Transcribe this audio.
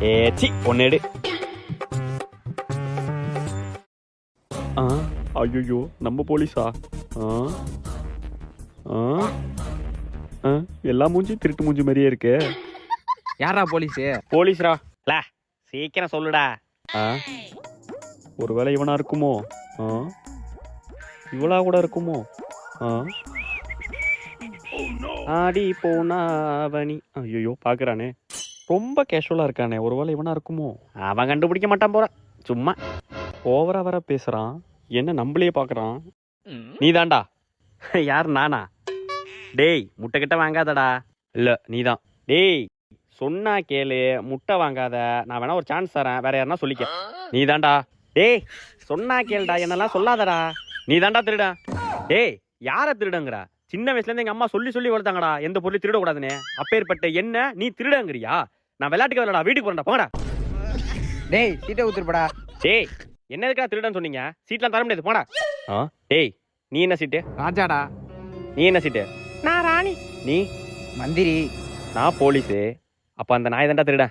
ஏச்சி ஒன்னேடு. ஐயோ நம்ம போலீஸா? எல்லா மூஞ்சி திருட்டு மூஞ்சி மாதிரியே இருக்கு. யாரா போலீஸு? போலீஸ்ரா. சீக்கிரம் சொல்லுடா. ஒருவேளை இவனா இருக்குமோ? இவளா கூட இருக்குமோ? ஆடி போனா அவனி. ஐயோ பாக்குறானே, ரொம்ப கேஷுவலா இருக்கானே. ஒருவேளை இவனா இருக்குமோ? அவன் கண்டுபிடிக்க மாட்டான் போற. சும்மா ஓவரா வர பேசுறான். என்ன நம்மளையே பாக்குறான். நீ தான்டா. யார் நானா? டேய் முட்டை கிட்ட வாங்காதடா. இல்ல நீதான். டேய் சொன்னா கேளு, முட்டை வாங்காத. நான் வேணா ஒரு சான்ஸ் தரேன், வேற யாருன்னா சொல்லிக்க. நீ தான்டா. டேய் சொன்னா கேளுடா, என்னெல்லாம் சொல்லாதடா. நீ தான்டா திருட. டேய் யார திருடங்கிற? சின்ன வயசுல இருந்து எங்க அம்மா சொல்லி சொல்லி வளர்த்தாங்கடா எந்த பொருளையும் திருடக்கூடாதுன்னு. அப்பேற்பட்ட என்ன நீ திருடங்கிறியா? நான் விளையாட்டுக்கு வரலடா, வீட்டுக்கு போறேன்டா, போங்கடா. டேய் சீட்டை ஊத்துருப்படா. டேய் என்ன எதுக்குடா திருடன்னு சொன்னீங்க? சீட்லாம் தர முடியாது, போடா. டேய் நீ என்ன சீட்டு? ராஜாடா. நீ என்ன சீட்டு? நான் ராணி. நீ? மந்திரி. நான் போலீஸு. அப்ப அந்த நாய் தான்டா திருட.